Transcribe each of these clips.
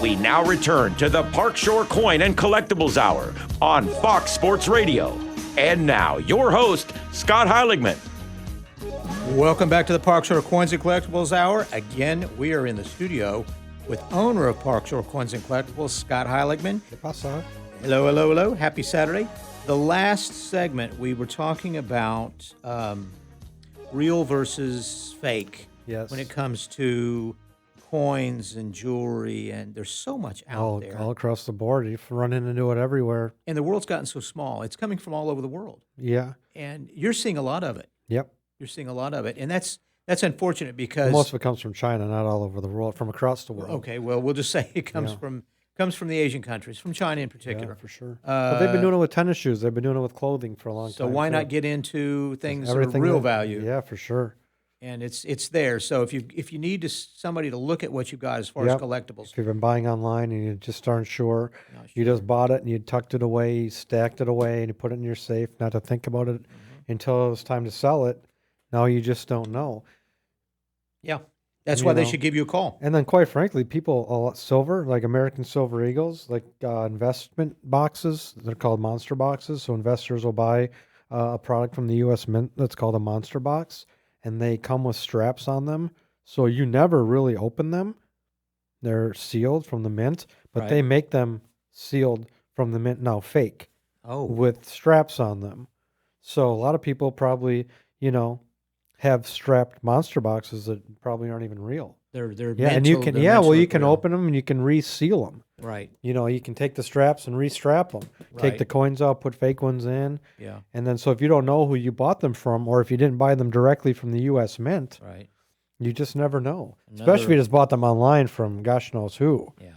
We now return to the Park Shore Coin and Collectibles Hour on Fox Sports Radio. And now, your host, Scott Heiligman. Welcome back to the Park Shore Coins and Collectibles Hour. Again, we are in the studio with owner of Park Shore Coins and Collectibles, Scott Heiligman. ¿Qué pasa? Hello, hello, hello. Happy Saturday. The last segment, we were talking about real versus fake. Yes. When it comes to coins and jewelry, and there's so much out there. All across the board. You run into it everywhere. And the world's gotten so small. It's coming from all over the world. Yeah. And you're seeing a lot of it. Yep. You're seeing a lot of it. And that's unfortunate because Most of it comes from China, not all over the world, from across the world. Okay, well, we'll just say it comes from the Asian countries, from China in particular. Yeah, for sure. But they've been doing it with tennis shoes. They've been doing it with clothing for a long time. So why not get into things that are Everything real value? Yeah, for sure. And it's there. So if you need somebody to look at what you've got as far as collectibles, If you've been buying online and you just aren't sure, you just bought it and you tucked it away, you stacked it away, and you put it in your safe, not to think about it until it was time to sell it. Now you just don't know. Yeah, that's why they should give you a call. And then, quite frankly, people, silver, like American Silver Eagles, like investment boxes, they're called monster boxes. So investors will buy a product from the U.S. Mint that's called a monster box, and they come with straps on them. So you never really open them. They're sealed from the mint, but they make them sealed from the mint now, fake, with straps on them. So a lot of people probably, have strapped monster boxes that probably aren't even real. They're and you can you can open them and you can reseal them. Right. You can take the straps and restrap them. Take the coins out, put fake ones in. Yeah. And then so if you don't know who you bought them from, or if you didn't buy them directly from the U.S. Mint, right, you just never know. Especially if you just bought them online from gosh knows who. Yeah.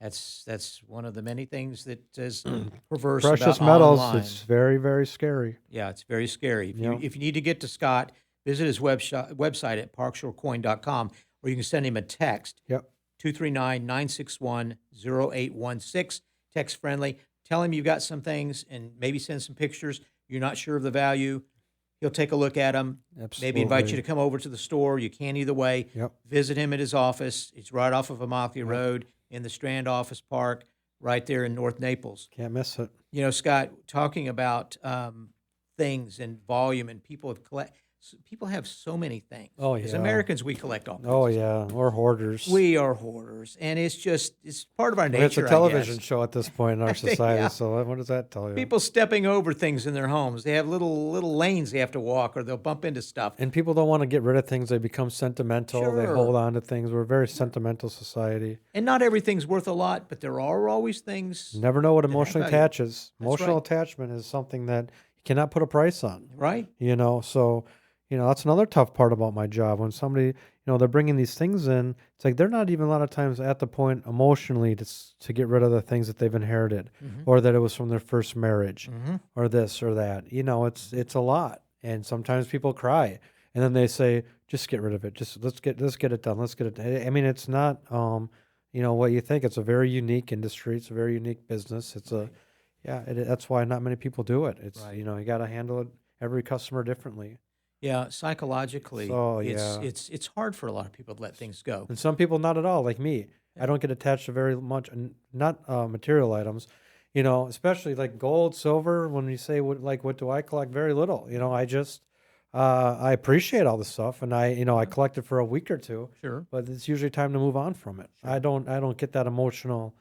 That's one of the many things that is perverse Precious about metals. online. It's very, very scary. Yeah, it's very scary. If you need to get to Scott, visit his website at parkshorecoin.com, or you can send him a text. Yep. 239-961-0816. Text friendly. Tell him you've got some things and maybe send some pictures. You're not sure of the value. He'll take a look at them. Absolutely. Maybe invite you to come over to the store. You can either way. Yep. Visit him at his office. It's right off of Amalfi Road in the Strand Office Park, right there in North Naples. Can't miss it. Scott, talking about things and volume, and people have so many things. Oh, yeah. As Americans, we collect all kinds Oh, of yeah. We're hoarders. We are hoarders, and it's part of our nature. It's a television show at this point in our society, Yeah. so what does that tell you? People stepping over things in their homes. They have little lanes they have to walk, or they'll bump into stuff. And people don't want to get rid of things. They become sentimental. Sure. They hold on to things. We're a very sentimental society. And not everything's worth a lot, but there are always things. You never know what that have emotionally value. attaches. That's Emotional right. attachment is something that you cannot put a price on. Right? So, that's another tough part about my job. When somebody, they're bringing these things in, it's like they're not even a lot of times at the point emotionally to get rid of the things that they've inherited, or that it was from their first marriage, or this or that. It's a lot, and sometimes people cry, and then they say, "Just get rid of it. Just let's get it done. Let's get it." I mean, it's not, what you think. It's a very unique industry. It's a very unique business. It's that's why not many people do it. It's you got to handle it every customer differently. Yeah, psychologically, it's hard for a lot of people to let things go. And some people not at all, like me. I don't get attached to very much, not material items, especially like gold, silver. When you say what do I collect? Very little. I just I appreciate all the stuff, and I collect it for a week or two. Sure. But it's usually time to move on from it. Sure. I don't get that emotional,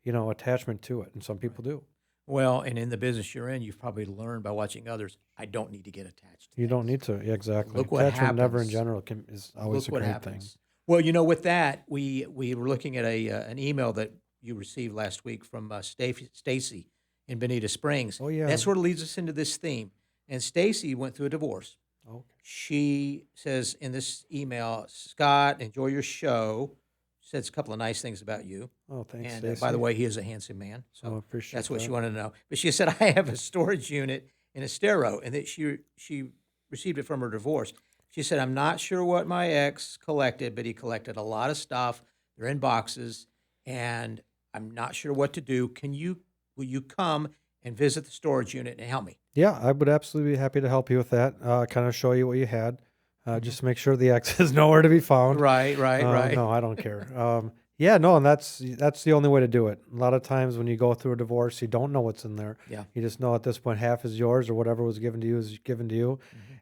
attachment to it, and some people do. Well, and in the business you're in, you've probably learned by watching others, I don't need to get attached to You don't things. need to. Yeah, exactly. Look what Attachment never in happens. general is always Look a what great thing. happens. Well, with that, we were looking at an email that you received last week from Stacy in Bonita Springs. Oh, yeah. That sort of leads us into this theme. And Stacy went through a divorce. Okay. She says in this email, Scott, enjoy your show. Says a couple of nice things about you. Oh, thanks, And Stacey. by the way, he is a handsome man. So I appreciate that's what that. she wanted to know. But she said, I have a storage unit in Estero, and that she received it from her divorce. She said, I'm not sure what my ex collected, but he collected a lot of stuff. They're in boxes, and I'm not sure what to do. Will you come and visit the storage unit and help me? Yeah, I would absolutely be happy to help you with that. Kind of show you what you had. Just make sure the X is nowhere to be found. Right. No, I don't care. Yeah, no, and that's the only way to do it. A lot of times when you go through a divorce, you don't know what's in there. Yeah. You just know at this point half is yours or whatever was given to you is given to you.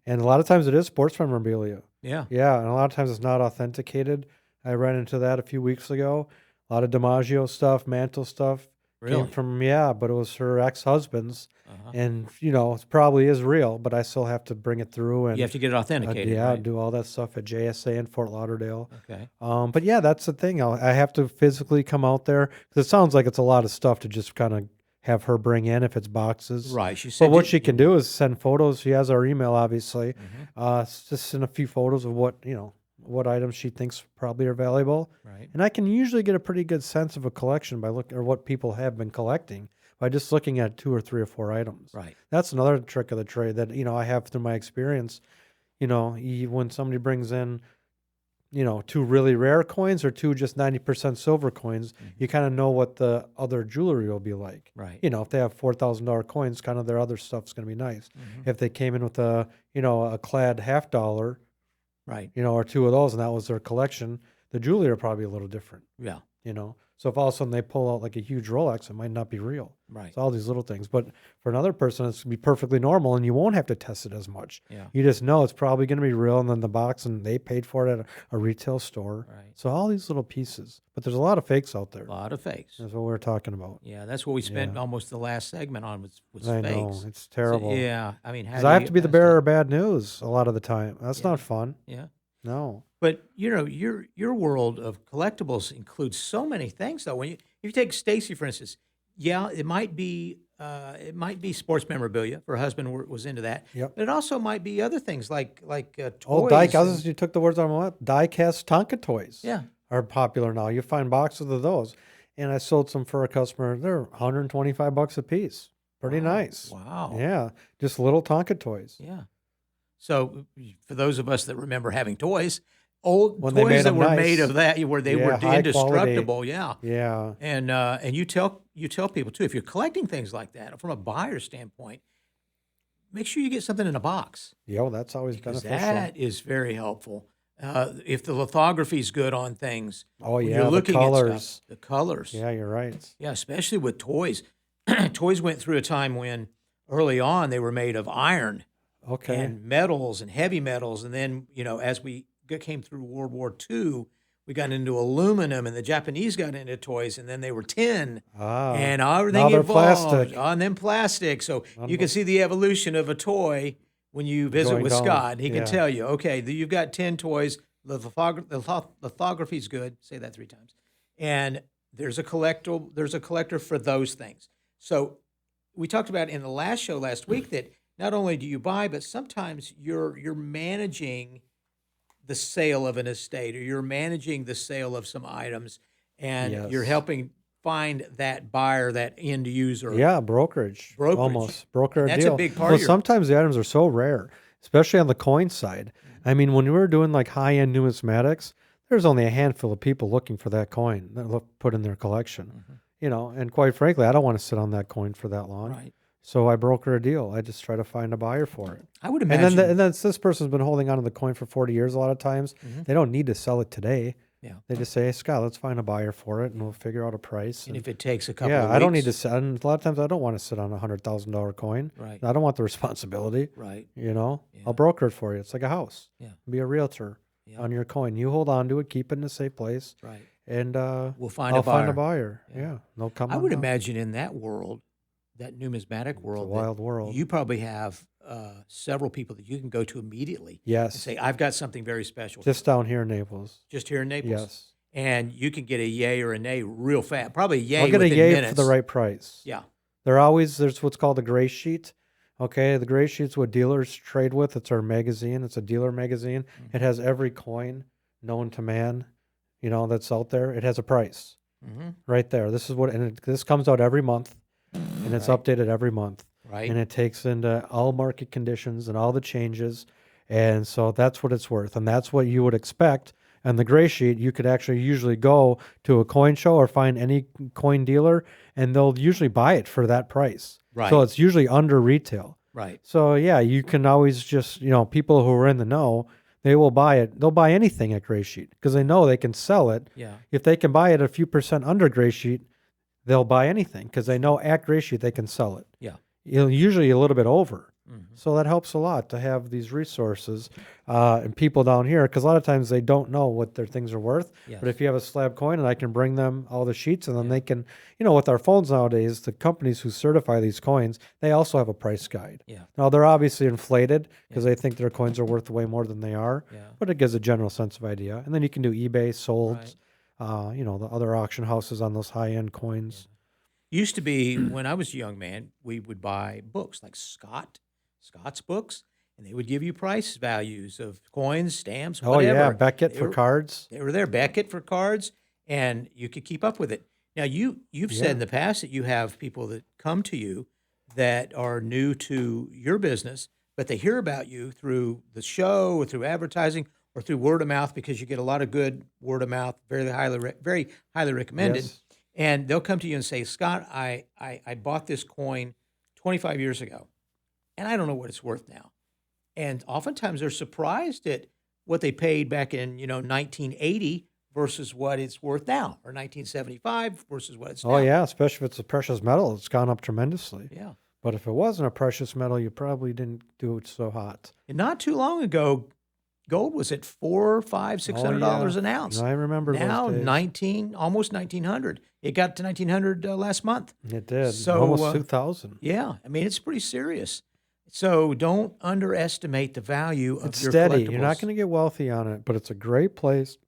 And a lot of times it is sports memorabilia. Yeah. Yeah, and a lot of times it's not authenticated. I ran into that a few weeks ago. A lot of DiMaggio stuff, Mantle stuff Really? came from, but it was her ex-husband's. Uh-huh. And, it probably is real, but I still have to bring it through. And You have to get it authenticated, right? do all that stuff at JSA in Fort Lauderdale. Okay. But yeah, that's the thing. I have to physically come out there because it sounds like it's a lot of stuff to just kind of have her bring in if it's boxes. Right. She said But what she can do is send photos. She has our email, obviously. Just send a few photos of what items she thinks probably are valuable. Right. And I can usually get a pretty good sense of a collection by looking or what people have been collecting by just looking at 2 or 3 or 4 items. Right. That's another trick of the trade that, I have through my experience. When somebody brings in, 2 really rare coins or 2 just 90% silver coins, you kind of know what the other jewelry will be like. Right. If they have $4,000 coins, kind of their other stuff's going to be nice. If they came in with a clad $50, Right. or 2 of those and that was their collection, the jewelry are probably a little different. Yeah. So if all of a sudden they pull out like a huge Rolex, it might not be real. Right. It's all these little things. But for another person, it's going to be perfectly normal and you won't have to test it as much. Yeah. You just know it's probably going to be real, and then the box, and they paid for it at a retail store. Right. So all these little pieces. But there's a lot of fakes out there. A lot of fakes. That's what we're talking about. Yeah, that's what we spent almost the last segment on was I fakes. know. It's terrible. So, yeah. I mean, Because I have to be the bearer of bad news a lot of the time. That's not fun. Yeah. No. But your world of collectibles includes so many things, though. If you take Stacy, for instance, it might be sports memorabilia. Her husband was into that. Yep. But it also might be other things like toys. Oh, you took the words out of my mouth. Die-cast Tonka toys. Yeah. Are popular now. You find boxes of those. And I sold some for a customer. They're $125 a piece. Pretty nice. Wow. Yeah. Just little Tonka toys. Yeah. So for those of us that remember having toys, old When they toys made that them were nice. made of that, where they were high indestructible. quality. Yeah. Yeah. And you tell people too, if you're collecting things like that from a buyer standpoint, make sure you get something in a box. Yeah, that's always Because beneficial. that is very helpful. If the lithography is good on things, Oh, when yeah, you're looking the at colors. stuff, the colors. Yeah, you're right. Yeah, especially with toys. Toys went through a time when early on they were made of iron Okay. and metals and heavy metals, and then as we came through World War II, we got into aluminum, and the Japanese got into toys, and then they were tin, and everything now they're evolved. plastic. And then plastic. So you can see the evolution of a toy when you visit Going with down. Scott. He can Yeah. tell you, okay, you've got 10 toys. The lithography's good. Say that 3 times. And there's a collector for those things. So we talked about in the last show last week that not only do you buy, but sometimes you're managing the sale of an estate, or you're managing the sale of some items, and you're Yes. helping find that buyer, that end user. Yeah, brokerage. Brokerage. Almost. Broker a That's a deal. big part Well, of your- sometimes the items are so rare, especially on the coin side. I mean, when we were doing like high-end numismatics, there's only a handful of people looking for that coin that put in their collection. And quite frankly, I don't want to sit on that coin for that long. Right. So I broker a deal. I just try to find a buyer for it. I would And imagine. then this person's been holding on to the coin for 40 years a lot of times. They don't need to sell it today. Yeah. They just say, hey, Scott, let's find a buyer for it, and we'll figure out a price. And if it takes a couple of weeks. I don't need to sit. And a lot of times I don't want to sit on a $100,000 coin. Right. I don't want the responsibility. Right. I'll broker it for you. It's like a house. Yeah. Be a realtor on your coin. You hold on to it, keep it in a safe place. Right. And We'll find I'll a buyer. find a buyer. Yeah. They'll come I on would down. imagine in that world, that numismatic world, a wild world. you probably have several people that you can go to immediately and Yes. say, I've got something very special Just down here in Naples. just here in Naples. Yes. And you can get a yay or a nay real fast. Probably a yay I'll get a within yay minutes. for the right price. Yeah. There's what's called a gray sheet. Okay, the gray sheet's what dealers trade with. It's our magazine. It's a dealer magazine. It has every coin known to man, that's out there. It has a price right there. This comes out every month, and it's updated every month. Right. And it takes into all market conditions and all the changes, and so that's what it's worth, and that's what you would expect. And the gray sheet, you could actually usually go to a coin show or find any coin dealer, and they'll usually buy it for that price. Right. So it's usually under retail. Right. So yeah, you can always just, people who are in the know, they will buy it. They'll buy anything at Gray Sheet because they know they can sell it. Yeah. If they can buy it a few percent under Gray Sheet, they'll buy anything because they know at Gray Sheet they can sell it. Yeah. Usually a little bit over. Mhm. So that helps a lot to have these resources and people down here, because a lot of times they don't know what their things are worth. Yes. But if you have a slab coin and I can bring them all the sheets, and then they can, with our phones nowadays, the companies who certify these coins, they also have a price guide. Yeah. Now they're obviously inflated because they think their coins are worth way more than they are, Yeah. but it gives a general sense of idea. And then you can do eBay, sold, Right. the other auction houses on those high-end coins. Used to be when I was a young man, we would buy books like Scott's books, and they would give you price values of coins, stamps, Oh whatever. yeah, Beckett They for were- cards. They were there, Beckett for cards, and you could keep up with it. Now you've said in the past that you have people that come to you that are new to your business, but they hear about you through the show or through advertising or through word of mouth because you get a lot of good word of mouth, very highly recommended. Yes. And they'll come to you and say, Scott, I bought this coin 25 years ago, and I don't know what it's worth now. And oftentimes they're surprised at what they paid back in 1980 versus what it's worth now, or 1975 versus what it's now. Oh yeah, especially if it's a precious metal, it's gone up tremendously. Yeah. But if it wasn't a precious metal, you probably didn't do it so hot. And not too long ago, gold was at $400, $500, $600 an ounce. I remember Now those days. almost 1900. It got to 1900 last month. It did. So, Almost 2,000. Yeah, I mean it's pretty serious. So don't underestimate the value of It's your steady. collectibles. You're not going to get wealthy on it, but it's a great place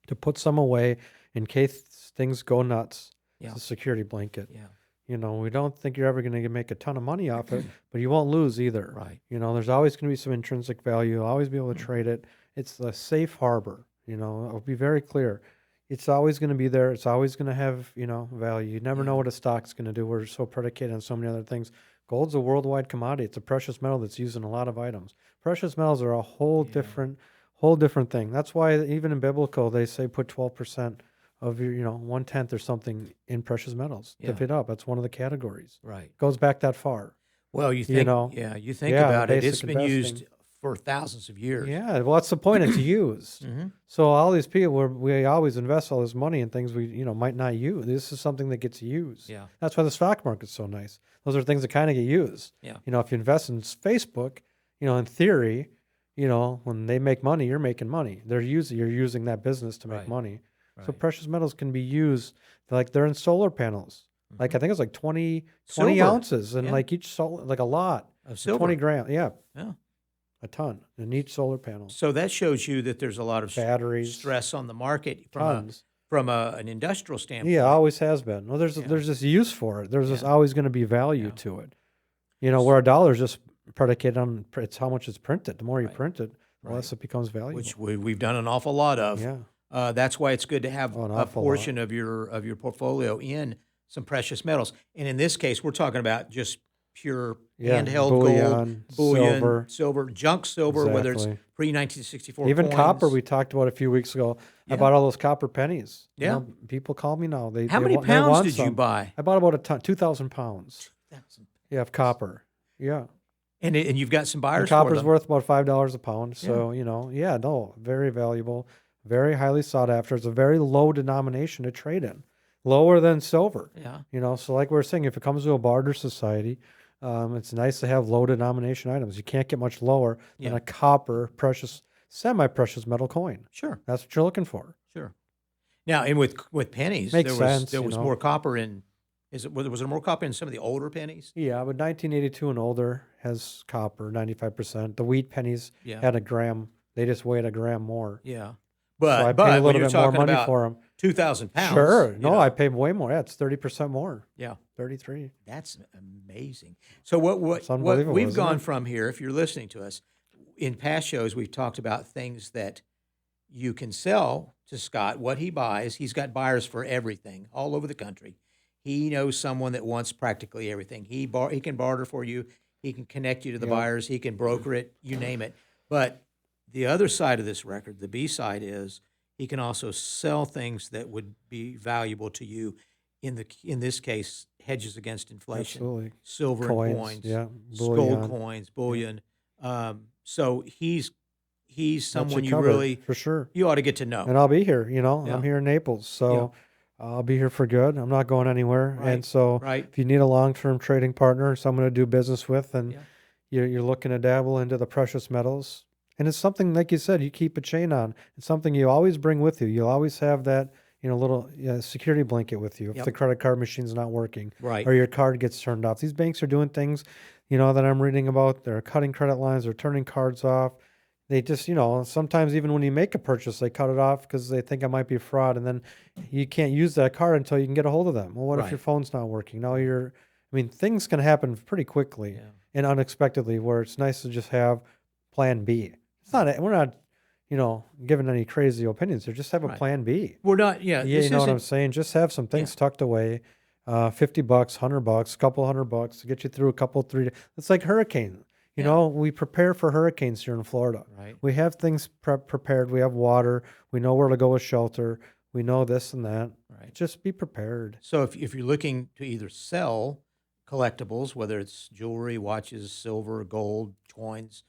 to put some away in case things go nuts. Yeah. It's a security blanket. Yeah. We don't think you're ever going to make a ton of money off it, but you won't lose either. Right. There's always going to be some intrinsic value. You'll always be able to trade it. It's a safe harbor. I'll be very clear. It's always going to be there. It's always going to have, value. You never know what a stock's going to do. We're so predicated on so many other things. Gold's a worldwide commodity. It's a precious metal that's used in a lot of items. Precious metals are a whole different thing. That's why even in biblical, they say put 12% of your, 1/10 or something in precious metals. Yeah. Tip it up. That's one of the categories. Right. Goes back that far. Well, you think, you think about it. It's basic been used investing. for thousands of years. Yeah, well, that's the point. It's used. So all these people, we always invest all this money in things we, might not use. This is something that gets used. Yeah. That's why the stock market's so nice. Those are things that kind of get used. Yeah. If you invest in Facebook, in theory, when they make money, you're making money. You're using that business to make Right. money. So Right. precious metals can be used, like they're in solar panels. Like I think it's like 20 Silver. ounces, and Yeah. like each solar, like a lot. Of silver. 20 grams. Yeah. Yeah. A ton in each solar panel. So that shows you that there's a lot of Batteries. stress on the market Tons. from an industrial standpoint. Yeah, always has been. Well, there's this use for it. There's just always going to be value Yeah. to it. Where a dollar is just predicated on it's how much it's printed. The more you print it, the less it becomes valuable. Which we've done an awful lot of. Yeah. That's why it's good to have Oh, an a awful portion of your portfolio in some precious metals. And in this case, we're talking about just pure Yeah, handheld bullion, gold, silver. silver, junk silver, whether it's Exactly. pre-1964 Even coins. copper, we talked about a few weeks ago. Yeah. I bought all those copper pennies. Yeah. People call me now. How many they pounds want did you some. buy? I bought about a ton, 2,000 pounds. Yeah, of copper. Yeah. And you've got some buyers And for copper's them. worth about $5 a pound. So, very valuable, very highly sought after. It's a very low denomination to trade in, lower than silver. Yeah. So like we were saying, if it comes to a barter society, it's nice to have low denomination items. You can't get much lower than Yeah. a copper, semi-precious metal coin. Sure. That's what you're looking for. Sure. Now, and with pennies, Makes sense, there was more copper in. Was there more copper in some of the older pennies? Yeah, but 1982 and older has copper, 95%. The wheat pennies Yeah. had a gram. They just weighed a gram more. Yeah. So I But paid a when little you're bit more talking money about for them. 2,000 pounds. Sure. you No, know, I paid way more. Yeah, it's 30% more. Yeah. 33. That's amazing. So what unbelievable, we've isn't gone it? from here, if you're listening to us, in past shows we've talked about things that you can sell to Scott, what he buys. He's got buyers for everything all over the country. He knows someone that wants practically everything. He can barter for you. He can connect you to the Yeah. buyers. He can broker it, you name it. But the other side of this record, the B side, is he can also sell things that would be valuable to you. In this case, hedges against inflation, Absolutely. silver Coins, and coins, yeah, gold bullion. coins, bullion. So he he's got someone you covered, really for sure. you ought to get to know. And I'll be here. Yeah. I'm here in Naples, so I'll be here for good. I'm not going anywhere. Right, And so, right. if you need a long-term trading partner, someone to do business with, and Yeah. you're looking to dabble into the precious metals, and it's something like you said, you keep a chain on. It's something you always bring with you. You'll always have that little security blanket with you if Yep. the credit card machine's not working, Right. or your card gets turned off. These banks are doing things, that I'm reading about. They're cutting credit lines. They're turning cards off. They just, sometimes even when you make a purchase, they cut it off because they think it might be fraud, and then you can't use that card until you can get a hold of them. Well, what if Right. your phone's not working? Now things can happen pretty quickly Yeah. and unexpectedly, where it's nice to just have plan B. We're not, giving any crazy opinions here. Just have a Right. plan B. We're not. Yeah. Yeah, This you know what I'm isn't- saying? Just have some things tucked away. $50, $100, couple $100 to get you through a couple, 3 days. It's like hurricane. We prepare for hurricanes here in Florida. Right. We have things prepared. We have water. We know where to go with shelter. We know this and that. Right. Just be prepared. So if you're looking to either sell collectibles, whether it's jewelry, watches, silver, gold, coins,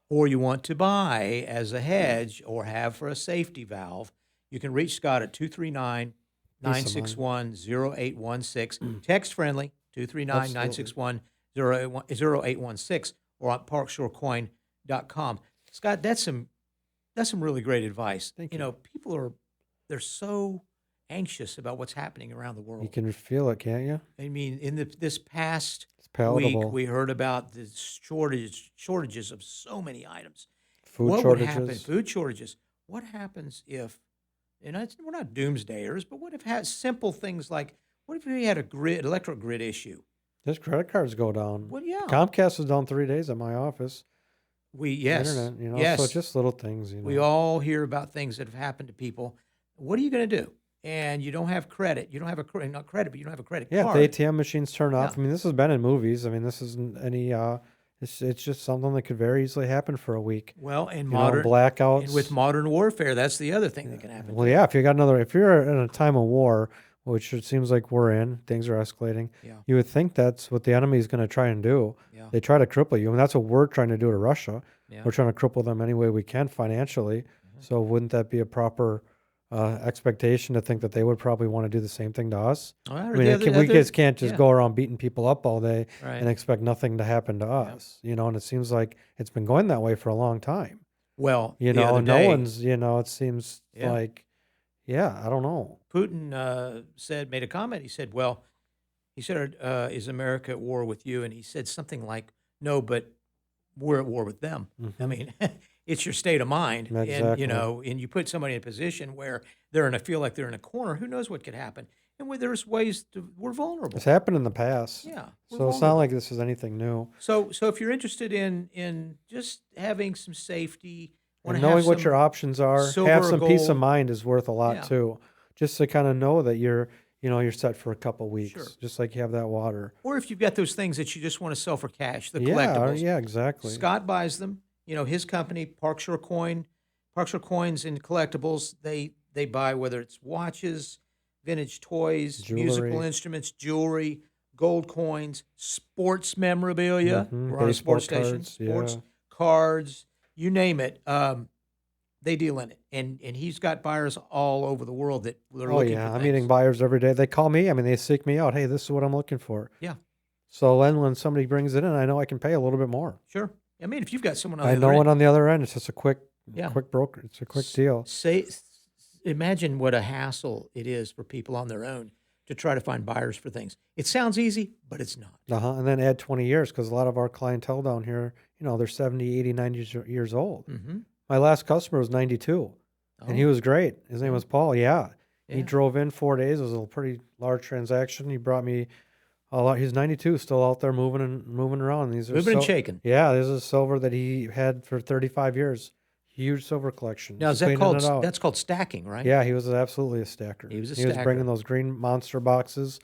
or you want to buy as a hedge or have for a safety valve, you can reach Scott at 239-961-0816. Text friendly, 239-961-0816, or on parkshorecoin.com. Scott, that's some really great advice. Thank you. People they're so anxious about what's happening around the world. You can feel it, can't you? I mean, in this past It's palatable. week, we heard about the shortages of so many items. Food What shortages. would happen? Food shortages. What happens if, and we're not doomsdayers, but what if simple things like, what if we had electric grid issue? Just credit cards go down. Well, yeah. Comcast was down 3 days at my office. Yes. Internet, Yes. so just little things, We all hear about things that have happened to people. What are you going to do? And you don't have credit. You don't have not credit, but you don't have a credit Yeah, card. if the ATM machines turn off. Yeah. I mean, this has been in movies. I mean, this isn't any. It's just something that could very easily happen for a week. Well, and blackouts. and with modern warfare, that's the other thing that can happen. Well, yeah, if you're in a time of war, which it seems like we're in, things are escalating. Yeah. You would think that's what the enemy is going to try and do. Yeah. They try to cripple you, and that's what we're trying to do to Russia. Yeah. We're trying to cripple them any way we can financially. So wouldn't that be a proper expectation to think that they would probably want to do the same thing to us? Well, I mean, we just can't just go around beating people up all day Right. and expect nothing to happen to us, and it seems like it's been going that way for a long time. Well, the No other day, one's, it seems Yeah. like, I don't know. Putin made a comment. He said, is America at war with you? And he said something like, no, but we're at war with them. I mean, it's your state of mind. Exactly. And you put somebody in a position where feel like they're in a corner, who knows what could happen. And there's ways we're vulnerable. It's happened in the past. Yeah. we're So it's not vulnerable. like this is anything new. So if you're interested in just having some safety, And knowing what your options are, silver have or some peace of gold. mind is worth a lot Yeah. too. Just to kind of know that you're set for a couple weeks, Sure. just like you have that water. or if you've got those things that you just want to sell for cash, the Yeah, collectibles. yeah, exactly. Scott buys them. His company, Parkshore Coins and Collectibles, they buy whether it's watches, vintage toys, musical Jewelry. instruments, jewelry, gold coins, sports memorabilia. Mhm, We're on a baseball sports station. cards, Sports yeah. cards, you name it. They deal in it, and he's got buyers all over the world that they're Oh looking yeah, for I'm things. meeting buyers every day. They call me. I mean, they seek me out. Hey, this is what I'm looking for. Yeah, So then when somebody brings it in, I know I can pay a little bit more. sure. I mean, if you've got someone on I the know other it end, on the other end. It's just a quick Yeah. broker. It's a quick deal. Imagine what a hassle it is for people on their own to try to find buyers for things. It sounds easy, but it's not. And then add 20 years because a lot of our clientele down here, they're 70, 80, 90 years old. Mm-hmm. My last customer was 92, and he was great. His name was Paul. Yeah. He Yeah. drove in 4 days. It was a pretty large transaction. He brought me a lot. He's 92, still out there moving around. These are Moving and shaking. Yeah, this is silver that he had for 35 years. Huge silver collection. Now, is Just that cleaning called it out. that's called stacking, right? Yeah, he was absolutely a stacker. He was a He was stacker. bringing those green monster boxes.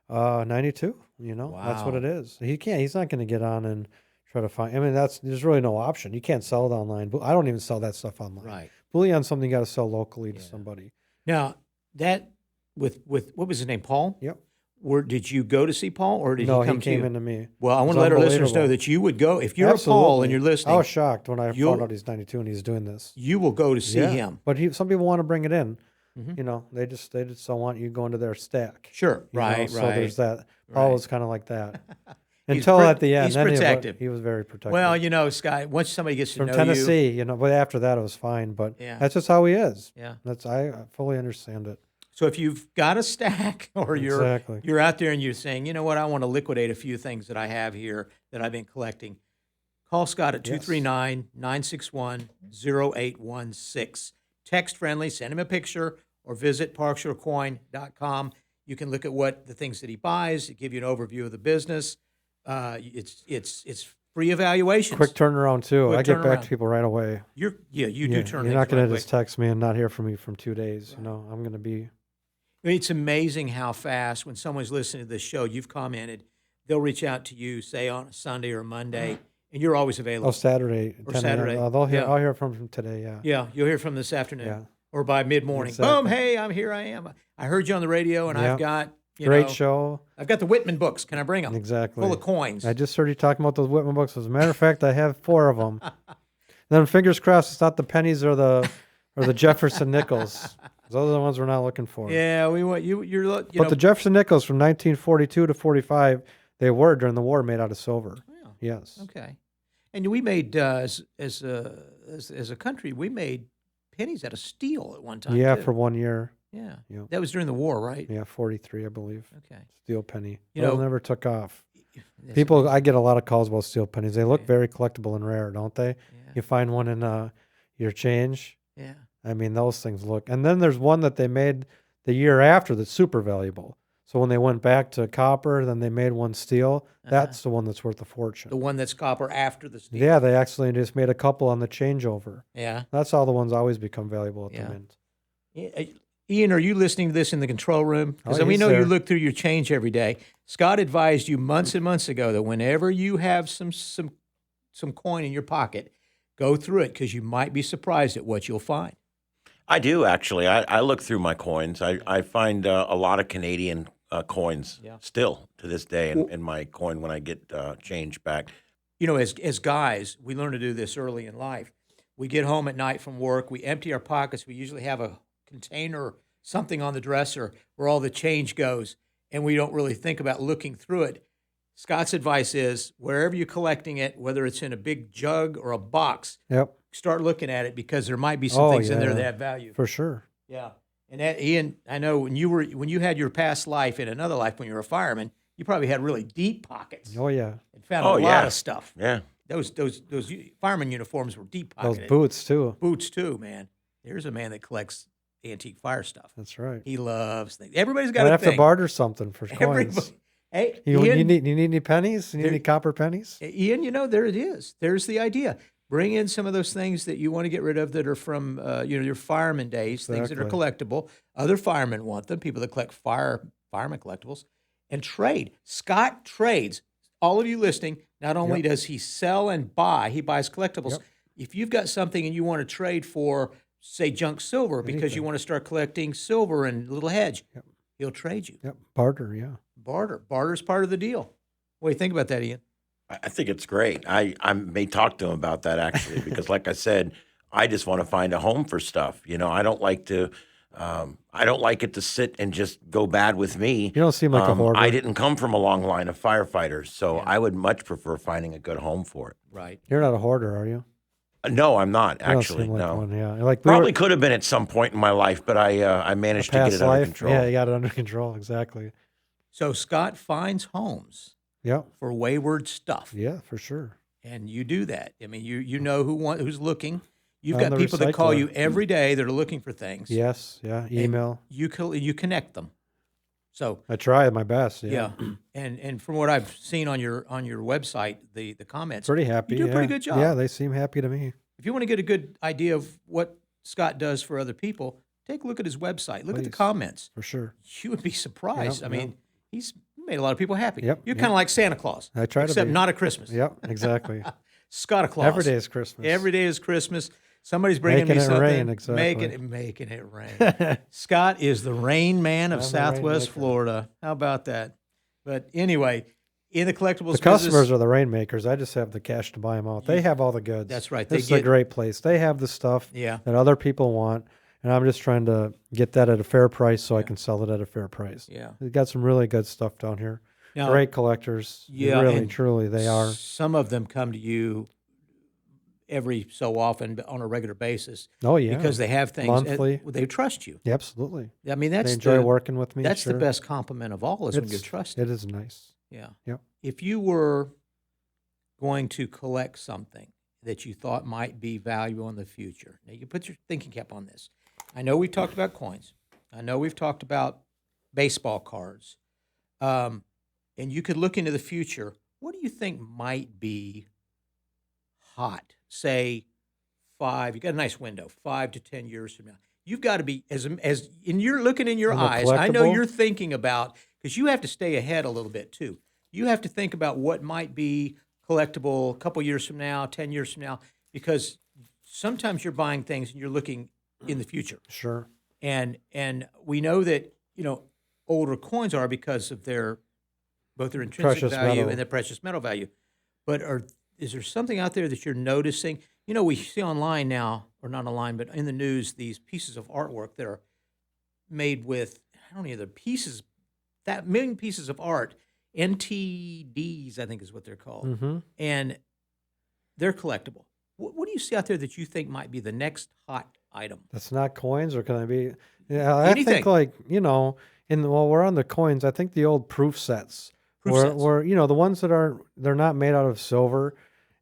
92. That's what Wow. it is. He's not going to get on and try to find. I mean, there's really no option. You can't sell it online. I don't even sell that stuff online. Right. Bullion's something you got to sell locally to Yeah. somebody. Now, that with what was his name, Paul? Yep. Did you go to see Paul, or did No, he come he came to you? into me. Well, I want It's to let our listeners know unbelievable. that you would go if you're a Paul and you're listening. I was shocked when I you'll- found out he's 92 and he's doing this. You will go to see him. But some people want to bring it in. Mhm. You know, they just don't want you going to their stack. Sure, you know? right. So there's that. Paul Right. was kind of like that He's until at the end. he's then protective. He was very protective. Well, you know, Scott, once somebody gets to From know Tennessee, you. but after that it was fine. But Yeah. that's just how he is. Yeah. I fully understand it. So if you've got a stack or Exactly. you're out there and you're saying, you know what, I want to liquidate a few things that I have here that I've been collecting, call Scott at 239-961-0816. Text friendly, send him a picture, or visit parkshorecoin.com. You can look at what the things that he buys, give you an overview of the business. It's free evaluations. Quick turnaround too. Quick I get back turnaround. to people right away. You do turn You're things not going right to just away. text me and not hear from me from 2 days. You know, I'm going to be. It's amazing how fast, when someone's listening to this show, you've commented, they'll reach out to you, say on a Sunday or Monday, and you're always available. Oh, Saturday. Or 10 a.m. Saturday. I'll Yeah. hear from him today. Yeah. Yeah, you'll hear from them this afternoon. Yeah. Or by mid-morning. Exactly. Boom, hey, I'm here, I am. I heard you on the radio, and Yeah. I've got, Great show. I've got the Whitman books. Can I bring them? Exactly. Full of coins. I just heard you talking about those Whitman books. As a matter of fact, I have 4 of them. Then fingers crossed, it's not the pennies or the Jefferson nickels. Those are the ones we're not looking for. Yeah, we want you But the Jefferson nickels from 1942 to 45, they were during the war made out of silver. Yeah. Yes. Okay. And we made as a country, we made pennies out of steel at one time. Yeah, too. for 1 year. Yeah. Yeah. That was during the war, right? Yeah, 43, I believe. Okay. Steel penny. You Those know- never took off. That's People, amazing. I get a lot of calls about steel pennies. They look Yeah. very collectible and rare, don't they? Yeah. You find one in your change. Yeah. I mean, those things look. And then there's one that they made the year after that's super valuable. So when they went back to copper, then they made one steel. That's the one that's worth a fortune. The one that's copper after the steel. Yeah, they actually just made a couple on the changeover. Yeah. That's how the ones always become valuable at Yeah. the mint. Yeah, Ian, are you listening to this in the control room? Because Oh, we he's know you there. look through your change every day. Scott advised you months and months ago that whenever you have some coin in your pocket, go through it because you might be surprised at what you'll find. I do, actually. I look through my coins. I find a lot of Canadian coins still to this day in my coin when I get change back. You know, as guys, we learn to do this early in life. We get home at night from work, we empty our pockets. We usually have a container, something on the dresser where all the change goes, and we don't really think about looking through it. Scott's advice is wherever you're collecting it, whether it's in a big jug or a box, Yep, start looking at it because there might be some things in there yeah. that have value. for sure. Yeah. And that, Ian, I know when you had your past life in another life when you were a fireman, you probably had really deep pockets Oh, yeah. and found Oh, a lot yeah. of stuff. Yeah. Those fireman uniforms were deep Those pocketed. boots, too. Boots too, man. There's a man that collects antique fire stuff. That's right. He loves things. Everybody's got I'd a have thing. to barter something for Everybody. coins. Hey, You Ian, need any pennies? You need There- any copper pennies? Ian, you know, there it is. There's the idea. Bring in some of those things that you want to get rid of that are from, your fireman days, things that are collectible. Other firemen want them, people that collect fireman collectibles, and trade. Scott trades. All of you listening, not only does he sell and buy, he buys collectibles. Yep. If you've got something and you want to trade for, say, junk silver because you Anything. want to start collecting silver and little hedge, he'll trade you. Yep, barter, yeah. Barter. Barter's part of the deal. What do you think about that, Ian? I think it's great. I may talk to him about that actually because, like I said, I just want to find a home for stuff. You know, I don't like it to sit and just go bad with me. You don't seem like a hoarder. I didn't come from a long line of firefighters, so I would much prefer finding a good home for it. Right. You're not a hoarder, are you? No, I'm not You don't actually. seem like No, one, yeah. Like probably could have been at some point in my life, but I managed to get past it under life. control. Yeah, you got it under control. Exactly. So Scott finds homes Yep. for wayward stuff. Yeah, for sure. And you do that. I mean, you know who's looking. You've I'm got the people that call recycler. you every day that are looking for things. Yes. Yeah. and Email. You connect them. So I try my best. yeah, and from what I've seen on your website, the comments, Pretty happy. You do a pretty good job. Yeah, they seem happy to me. If you want to get a good idea of what Scott does for other people, take a look at his website. Look at the Please. comments. For sure. You would be surprised. Yep, I mean, he's made a lot of people happy. Yep, You're yep. kind of like Santa Claus. I try to except be. not at Christmas. Yep, exactly. Scott Claus. Every day is Christmas. Every day is Christmas. Somebody's bringing Making me it something. rain, exactly. Making it rain. Scott is the rain man of I'm the Southwest rainmaker. Florida. How about that? But anyway, in the collectibles The customers business, are the rainmakers. I just have the cash to buy them out. They have all the goods. that's right. This is a great place. They have the stuff Yeah. that other people want, and I'm just trying to get that at a fair price so I can sell it at a fair price. Yeah. We've got some really good stuff down here. Now, Great collectors. Yeah, Really, and truly, they are. Some of them come to you every so often but on a regular basis Oh, yeah. because they have things. Monthly. They trust you. Yeah, absolutely. I mean, They that's enjoy the, working with me. that's the sure. best compliment of all is when you're trusted. It is nice. Yeah. Yep. If you were going to collect something that you thought might be valuable in the future, now you put your thinking cap on this. I know we've talked about coins. I know we've talked about baseball cards. And you could look into the future. What do you think might be hot? Say you got a nice window, 5 to 10 years from now. You've got to be, as in you're looking in your In the eyes, I know collectible? you're thinking about, because you have to stay ahead a little bit too. You have to think about what might be collectible a couple years from now, 10 years from now, because sometimes you're buying things and you're looking in the future. Sure. And we know that, older coins are because of both their intrinsic Precious value metal. and their precious metal value. But is there something out there that you're noticing? We see online now, or not online, but in the news, these pieces of artwork that are made with, how many other pieces, that million pieces of art, NTDs, I think is what they're called. Mm-hmm. And they're collectible. What do you see out there that you think might be the next hot item? That's not coins, or can I be? Yeah, I Anything. think while we're on the coins, I think the old proof sets, Proof sets. were the ones that they're not made out of silver,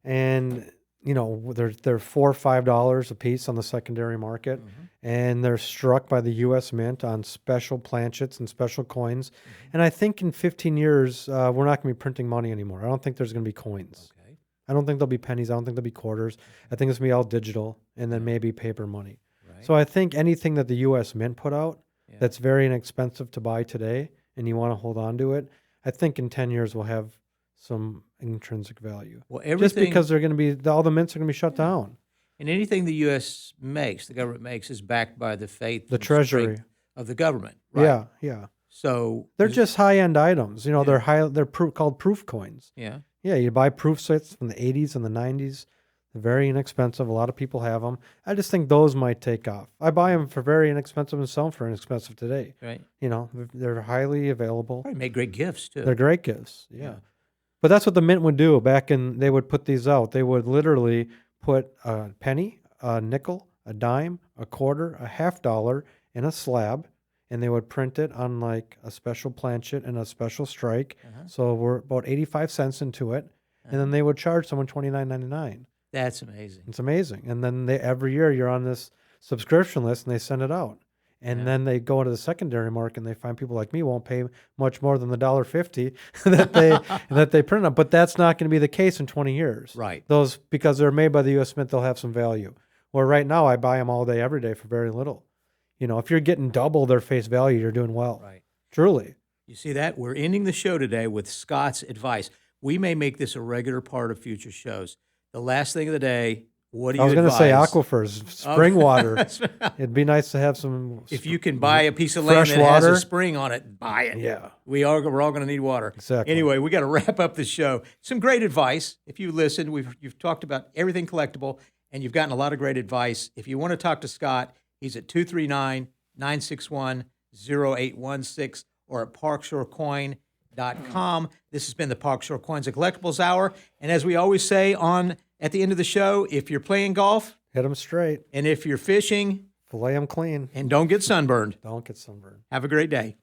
and they're $4 or $5 a piece on the secondary market, and they're struck by the U.S. Mint on special planchets and special coins. And I think in 15 years, we're not going to be printing money anymore. I don't think there's going to be coins. Okay. I don't think there'll be pennies. I don't think there'll be quarters. I think it's going to be all digital, and then maybe paper money. Right. So I think anything that the U.S. Mint put out Yeah. that's very inexpensive to buy today, and you want to hold on to it, I think in 10 years we'll have some intrinsic value. Well, Just because they're going to be, all the mints are going to be shut down. and anything the U.S. makes, the government makes, is backed by the faith, The and Treasury. strength of the government. Right? Yeah, yeah. So They're just high-end items. Yeah. They're called proof coins. yeah. Yeah, you buy proof sets from the 80s and the 90s. They're very inexpensive. A lot of people have them. I just think those might take off. I buy them for very inexpensive and sell them for inexpensive today. Right. They're highly available. Probably make great gifts too. They're great gifts. Yeah. Yeah. But that's what the mint would do they would put these out. They would literally put a penny, a nickel, a dime, a quarter, a $50 in a slab, and they would print it on like a special planchet and a special strike. So we're about 85 cents into it. And then they would charge someone $29.99. That's amazing. It's amazing. And then every year you're on this subscription list and they send it out. And then they go into the secondary market and they find people like me won't pay much more than the $1.50 that they print up. But that's not going to be the case in 20 years. Right. Those, because they're made by the U.S. Mint, they'll have some value. Where right now I buy them all day, every day for very little. If you're getting double their face value, you're doing well. Right. Truly. You see that? We're ending the show today with Scott's advice. We may make this a regular part of future shows. The last thing of the day, what do you I was going to say advise? aquifers, spring water. It'd be nice to have some. If you can buy a piece of land fresh that has water. a spring on it, buy it. Yeah. We're all going to need water. Exactly. Anyway, we got to wrap up the show. Some great advice. If you listened, you've talked about everything collectible, and you've gotten a lot of great advice. If you want to talk to Scott, he's at 239-961-0816 or at parkshorecoin.com. This has been the Park Shore Coins and Collectibles Hour. And as we always say at the end of the show, if you're playing golf Hit them straight. and if you're fishing, Fillet them clean. and don't get sunburned, Don't get sunburned. have a great day.